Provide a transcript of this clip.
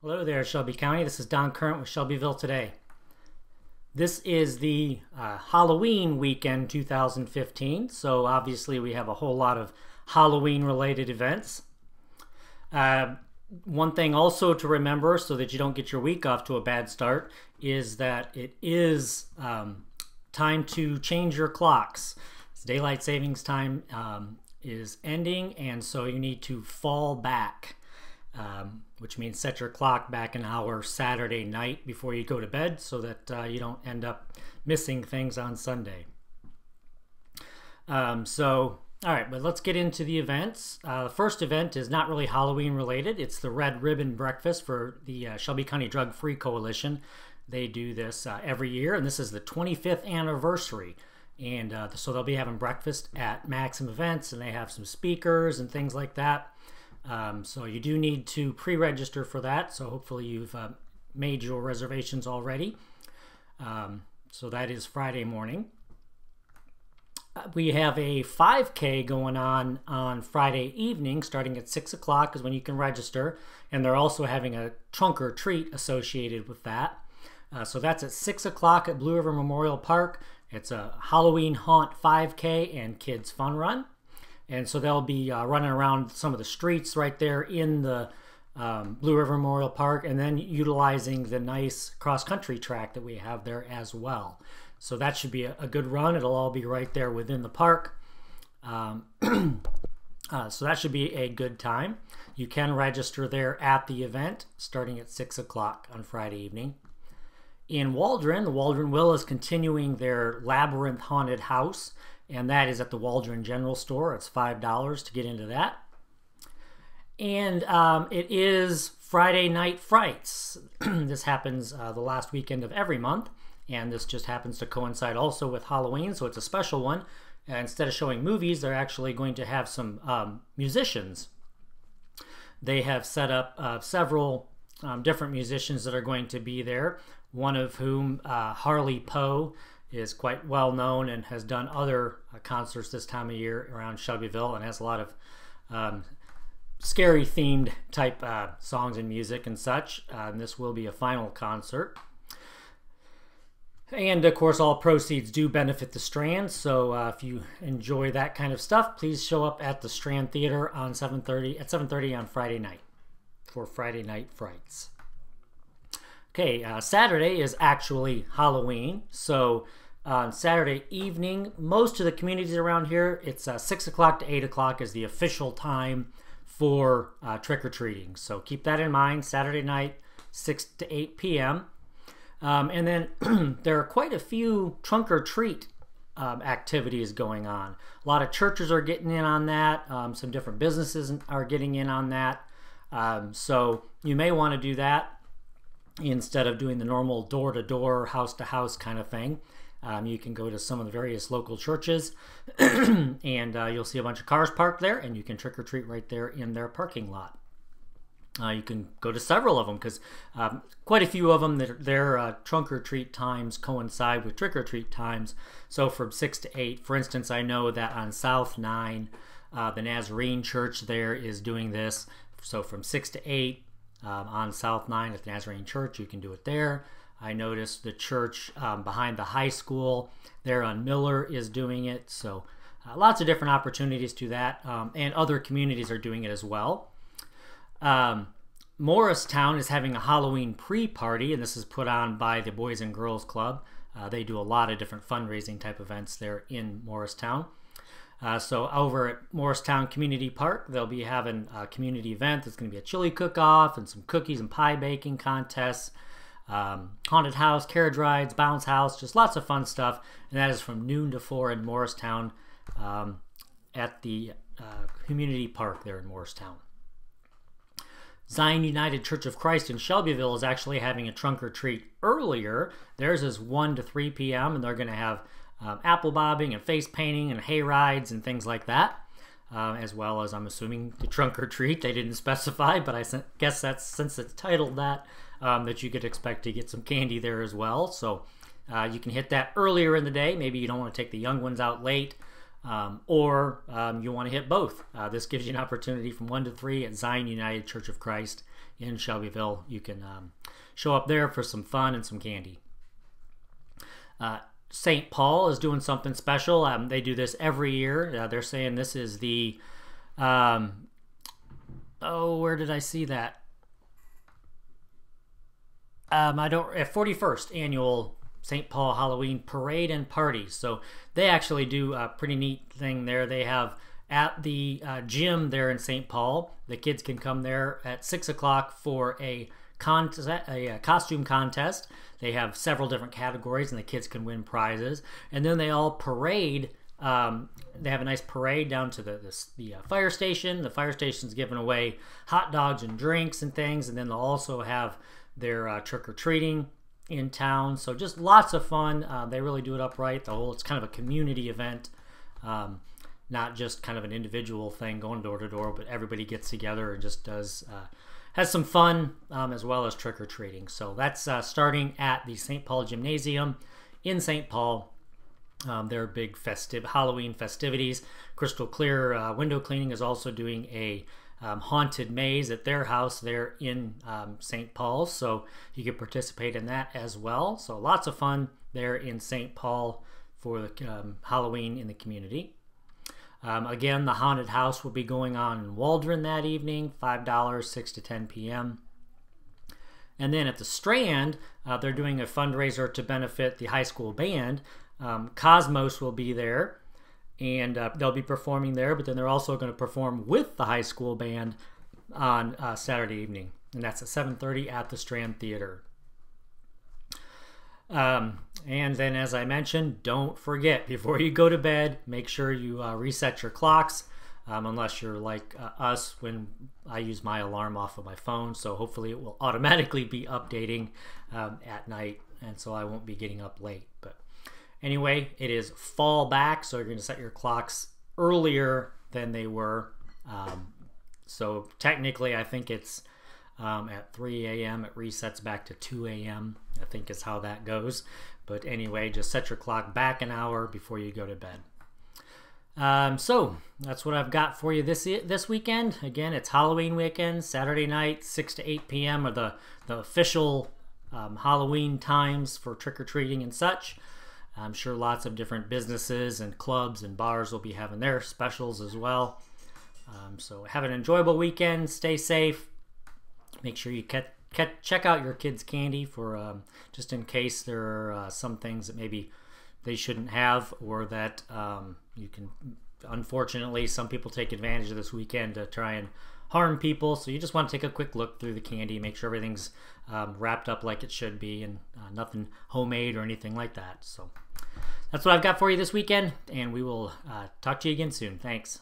Hello there, Shelby County. This is Don Current with Shelbyville Today. This is the Halloween weekend 2015, so obviously we have a whole lot of Halloween-related events. One thing also to remember so that you don't get your week off to a bad start is that it is time to change your clocks. Daylight savings time is ending, and so you need to fall back. Which means set your clock back an hour Saturday night before you go to bed so that you don't end up missing things on Sunday. All right, but let's get into the events. The first event is not really Halloween related. It's the Red Ribbon Breakfast for the Shelby County Drug Free Coalition. They do this every year, and this is the 25th anniversary. And so they'll be having breakfast at Maxim Events, and they have some speakers and things like that. So you do need to pre-register for that, so hopefully you've made your reservations already. So that is Friday morning. We have a 5K going on Friday evening, starting at 6 o'clock is when you can register, and they're also having a trunk or treat associated with that. So that's at 6 o'clock at Blue River Memorial Park. It's a Halloween Haunt 5K and Kids Fun Run. And so they'll be running around some of the streets right there in the Blue River Memorial Park, and then utilizing the nice cross-country track that we have there as well. So that should be a good run. It'll all be right there within the park. So that should be a good time. You can register there at the event starting at 6 o'clock on Friday evening. In Waldron, the Waldron Will is continuing their Labyrinth Haunted House, and that is at the Waldron General Store. It's $5 to get into that. And it is Friday Night Frights. This happens the last weekend of every month, and this just happens to coincide also with Halloween, so it's a special one. Instead of showing movies, they're actually going to have some musicians. They have set up several different musicians that are going to be there, one of whom, Harley Poe, is quite well known and has done other concerts this time of year around Shelbyville and has a lot of scary themed type songs and music and such. And this will be a final concert. And of course, all proceeds do benefit the Strand, so if you enjoy that kind of stuff, please show up at the Strand Theater on 7:30 on Friday night for Friday Night Frights. Okay, Saturday is actually Halloween, so on Saturday evening, most of the communities around here, it's 6 o'clock to 8 o'clock is the official time for trick-or-treating. So keep that in mind, Saturday night, 6 to 8 p.m. And then there are quite a few trunk-or-treat activities going on. A lot of churches are getting in on that. Some different businesses are getting in on that. So you may want to do that instead of doing the normal door-to-door, house-to-house kind of thing. You can go to some of the various local churches and you'll see a bunch of cars parked there, and you can trick-or-treat right there in their parking lot. You can go to several of them because quite a few of them, their trunk-or-treat times coincide with trick-or-treat times. So from 6 to 8, for instance, I know that on South 9, the Nazarene Church there is doing this. So from 6 to 8, on South 9 at the Nazarene Church, you can do it there. I noticed the church behind the high school there on Miller is doing it. So lots of different opportunities to that, and other communities are doing it as well. Morristown is having a Halloween pre-party, and this is put on by the Boys and Girls Club. They do a lot of different fundraising type events there in Morristown. So over at Morristown Community Park, they'll be having a community event. There's going to be a chili cook-off and some cookies and pie baking contests, haunted house, carriage rides, bounce house, just lots of fun stuff. And that is from noon to 4 in Morristown at the community park there in Morristown. Zion United Church of Christ in Shelbyville is actually having a trunk-or-treat earlier. Theirs is 1 to 3 p.m. and they're going to have apple bobbing and face painting and hay rides and things like that, as well as, I'm assuming, the trunk or treat. They didn't specify, but I guess that's, since it's titled that, that you could expect to get some candy there as well. So you can hit that earlier in the day. Maybe you don't want to take the young ones out late. or you want to hit both. This gives you an opportunity from 1 to 3 at Zion United Church of Christ in Shelbyville. You can show up there for some fun and some candy. St. Paul is doing something special. They do this every year. They're saying this is the, where did I see that? 41st annual St. Paul Halloween Parade and Party. So they actually do a pretty neat thing there. They have at the gym there in St. Paul, the kids can come there at 6 o'clock for a costume contest. They have several different categories and the kids can win prizes. And then they all parade. They have a nice parade down to the fire station. The fire station's giving away hot dogs and drinks and things. And then they'll also have their trick-or-treating in town. So just lots of fun. They really do it upright. It's kind of a community event. Not just kind of an individual thing going door to door, but everybody gets together and just has some fun as well as trick-or-treating. So that's starting at the St. Paul Gymnasium in St. Paul. Their big Halloween festivities. Crystal Clear Window Cleaning is also doing a haunted maze at their house there in St. Paul. So you can participate in that as well. So lots of fun there in St. Paul for the Halloween in the community. Again, the haunted house will be going on in Waldron that evening, $5, 6 to 10 p.m. And then at the Strand, they're doing a fundraiser to benefit the high school band. Cosmos will be there, and they'll be performing there, but then they're also going to perform with the high school band on Saturday evening, and that's at 7:30 at the Strand Theater. And then, as I mentioned, don't forget, before you go to bed, make sure you reset your clocks, unless you're like us when I use my alarm off of my phone. So hopefully it will automatically be updating at night, and so I won't be getting up late. But anyway, it is fall back, so you're going to set your clocks earlier than they were. So technically, I think it's at 3 a.m. It resets back to 2 a.m. I think is how that goes. But anyway, just set your clock back an hour before you go to bed. So that's what I've got for you this weekend. Again, it's Halloween weekend. Saturday night, 6 to 8 p.m. are the official Halloween times for trick-or-treating and such. I'm sure lots of different businesses and clubs and bars will be having their specials as well. So have an enjoyable weekend. Stay safe. Make sure you check out your kids' candy for just in case there are some things that maybe they shouldn't have, or that you can. Unfortunately, some people take advantage of this weekend to try and harm people. So you just want to take a quick look through the candy, make sure everything's wrapped up like it should be, and nothing homemade or anything like that. So that's what I've got for you this weekend, and we will talk to you again soon. Thanks.